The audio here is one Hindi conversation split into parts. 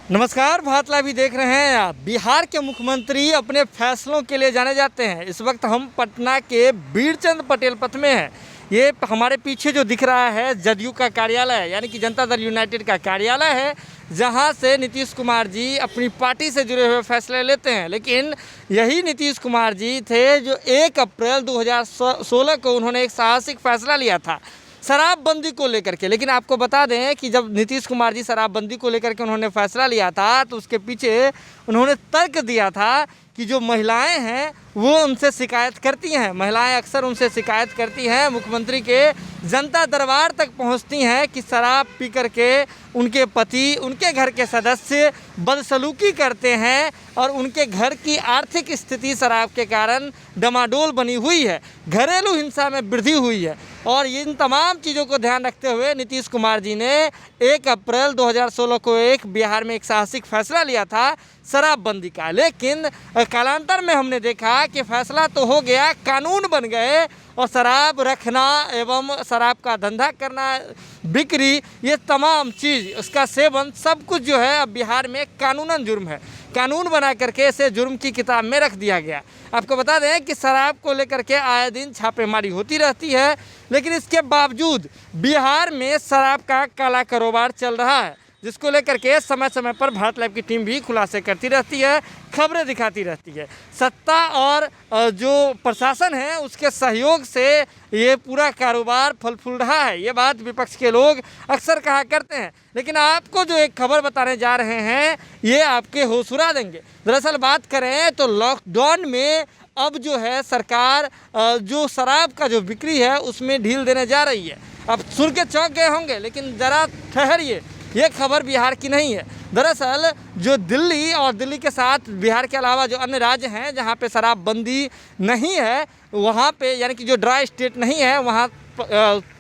नमस्कार, भारत लाइव देख रहे हैं आप। बिहार के मुख्यमंत्री अपने फैसलों के लिए जाने जाते हैं। इस वक्त हम पटना के बीरचंद पटेल पथ में हैं। ये हमारे पीछे जो दिख रहा है जदयू का कार्यालय है, यानी कि जनता दल यूनाइटेड का कार्यालय है, जहां से नीतीश कुमार जी अपनी पार्टी से जुड़े हुए फैसले लेते हैं। लेकिन यही नीतीश कुमार जी थे जो 1 अप्रैल 2016 को उन्होंने एक साहसिक फैसला लिया था शराबबंदी को लेकर के। लेकिन आपको बता दें कि जब नीतीश कुमार जी शराबबंदी को लेकर के उन्होंने फैसला लिया था, तो उसके पीछे उन्होंने तर्क दिया था कि जो महिलाएं हैं वो उनसे शिकायत करती हैं, महिलाएं अक्सर उनसे शिकायत करती हैं, मुख्यमंत्री के जनता दरबार तक पहुंचती हैं कि शराब पी करके उनके पति, उनके घर के सदस्य बदसलूकी करते हैं और उनके घर की आर्थिक स्थिति शराब के कारण डमाडोल बनी हुई है, घरेलू हिंसा में वृद्धि हुई है। और इन तमाम चीज़ों को ध्यान रखते हुए नीतीश कुमार जी ने 1 अप्रैल 2016 को बिहार में एक साहसिक फैसला लिया था शराबबंदी का। लेकिन कालांतर में हमने देखा कि फैसला तो हो गया, कानून बन गए और शराब रखना एवं शराब का धंधा करना, बिक्री, ये तमाम चीज़, उसका सेवन, सब कुछ जो है अब बिहार में कानूनन जुर्म है। कानून बना करके इसे जुर्म की किताब में रख दिया गया। आपको बता दें कि शराब को लेकर के आए दिन छापेमारी होती रहती है, लेकिन इसके बावजूद बिहार में शराब का काला कारोबार चल रहा है, जिसको लेकर के समय समय पर भारत लाइव की टीम भी खुलासे करती रहती है, खबरें दिखाती रहती है। सत्ता और जो प्रशासन है उसके सहयोग से ये पूरा कारोबार फल फूल रहा है, ये बात विपक्ष के लोग अक्सर कहा करते हैं। लेकिन आपको जो एक खबर बताने जा रहे हैं ये आपके होश उड़ा देंगे। दरअसल बात करें तो लॉकडाउन में अब जो है सरकार जो शराब का जो बिक्री है उसमें ढील देने जा रही है। अब सुन के चौंक गए होंगे, लेकिन ज़रा ठहरिए, ये खबर बिहार की नहीं है। दरअसल जो दिल्ली और दिल्ली के साथ बिहार के अलावा जो अन्य राज्य हैं जहाँ पे शराबबंदी नहीं है, वहाँ पे यानी कि जो ड्राई स्टेट नहीं है, वहाँ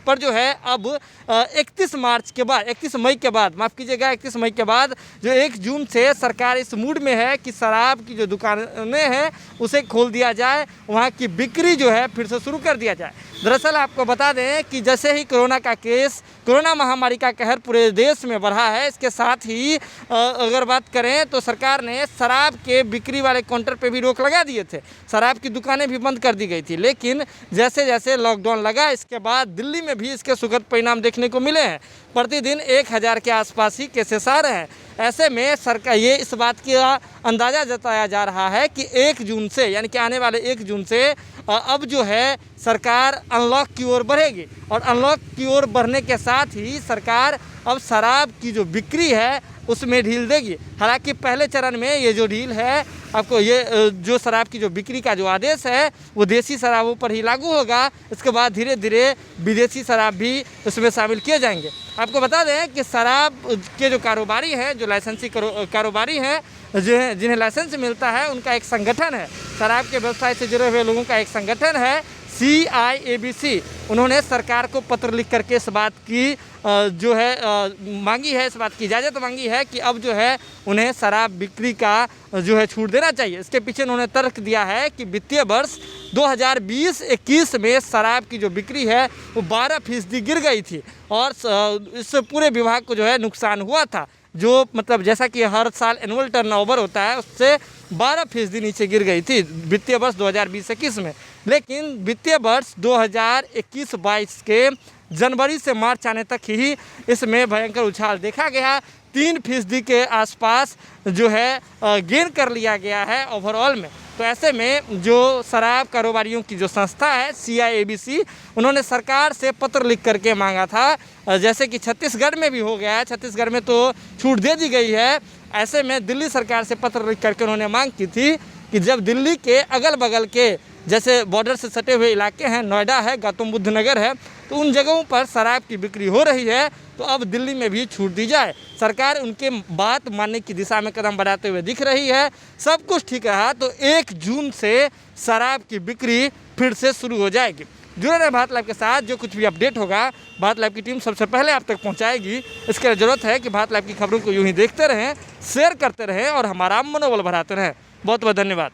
पर जो है अब 31 मार्च के बाद, 31 मई के बाद, माफ़ कीजिएगा, 31 मई के बाद जो 1 जून से सरकार इस मूड में है कि शराब की जो दुकानें हैं उसे खोल दिया जाए, वहाँ की बिक्री जो है फिर से शुरू कर दिया जाए। दरअसल आपको बता दें कि जैसे ही कोरोना महामारी का कहर पूरे देश में बढ़ा है, इसके साथ ही अगर बात करें तो सरकार ने शराब के बिक्री वाले काउंटर पे भी रोक लगा दिए थे, शराब की दुकानें भी बंद कर दी गई थी। लेकिन जैसे जैसे लॉकडाउन लगा, इसके बाद दिल्ली में भी इसके सुखद परिणाम देखने को मिले हैं। प्रतिदिन 1000 के आसपास ही केसेस आ रहे हैं। ऐसे में सरकार ये इस बात का अंदाज़ा जताया जा रहा है कि 1 जून से, यानी कि आने वाले 1 जून से अब जो है सरकार अनलॉक की ओर बढ़ेगी और अनलॉक की ओर बढ़ने के साथ ही सरकार अब शराब की जो बिक्री है उसमें ढील देगी। हालांकि पहले चरण में ये जो ढील है, आपको ये जो शराब की जो बिक्री का जो आदेश है वो देसी शराबों पर ही लागू होगा। इसके बाद धीरे धीरे विदेशी शराब भी उसमें शामिल किए जाएंगे। आपको बता दें कि शराब के जो कारोबारी हैं, जो लाइसेंसी कारोबारी हैं, जिन्हें लाइसेंस मिलता है, उनका एक संगठन है, शराब के व्यवसाय से जुड़े हुए लोगों का एक संगठन है CIABC। उन्होंने सरकार को पत्र लिख करके इस बात की जो है मांगी है, इस बात की इजाज़त मांगी है कि अब जो है उन्हें शराब बिक्री का जो है छूट देना चाहिए। इसके पीछे उन्होंने तर्क दिया है कि वित्तीय वर्ष 2020-21 में शराब की जो बिक्री है वो 12% गिर गई थी और इस पूरे विभाग को जो है नुकसान हुआ था, जो मतलब जैसा कि हर साल एनुअल टर्नओवर होता है उससे 12% नीचे गिर गई थी वित्तीय वर्ष 2020-21 में। लेकिन वित्तीय वर्ष 2021-22 के जनवरी से मार्च आने तक ही इसमें भयंकर उछाल देखा गया। 3% के आसपास जो है गेन कर लिया गया है ओवरऑल में। तो ऐसे में जो शराब कारोबारियों की जो संस्था है CIABC, उन्होंने सरकार से पत्र लिख करके मांगा था, जैसे कि छत्तीसगढ़ में भी हो गया है, छत्तीसगढ़ में तो छूट दे दी गई है। ऐसे में दिल्ली सरकार से पत्र लिख करके उन्होंने मांग की थी कि जब दिल्ली के अगल बगल के जैसे बॉर्डर से सटे हुए इलाके हैं, नोएडा है, गौतम बुद्ध नगर है, तो उन जगहों पर शराब की बिक्री हो रही है, तो अब दिल्ली में भी छूट दी जाए। सरकार उनके बात मानने की दिशा में कदम बढ़ाते हुए दिख रही है। सब कुछ ठीक रहा तो 1 जून से शराब की बिक्री फिर से शुरू हो जाएगी। जुड़े रहे भारत लाइव के साथ, जो कुछ भी अपडेट होगा भारत लाइव की टीम सबसे पहले आप तक पहुंचाएगी। इसके लिए ज़रूरत है कि भारत लाइव की खबरों को यूँ ही देखते रहें, शेयर करते रहें और हमारा मनोबल बढ़ाते रहें। बहुत बहुत धन्यवाद।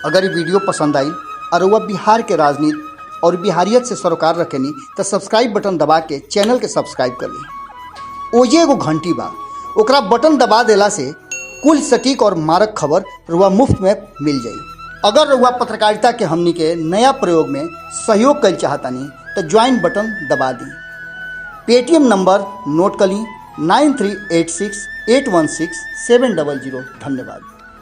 अगर ये वीडियो पसंद आई और वह बिहार के राजनीति और बिहारियत से सरोकार रखेनी तो सब्सक्राइब बटन दबा के चैनल के सब्सक्राइब कर ली। ओजे एगो घंटी बा, ओकरा बटन दबा देला से कुल सटीक और मारक खबर रुआ मुफ्त में मिल जाई। अगर रुआ पत्रकारिता के हमनी के नया प्रयोग में सहयोग कर चाहतानी तो ज्वाइन बटन दबा दी। पेटीएम नंबर नोट कर ली 9386816700। धन्यवाद।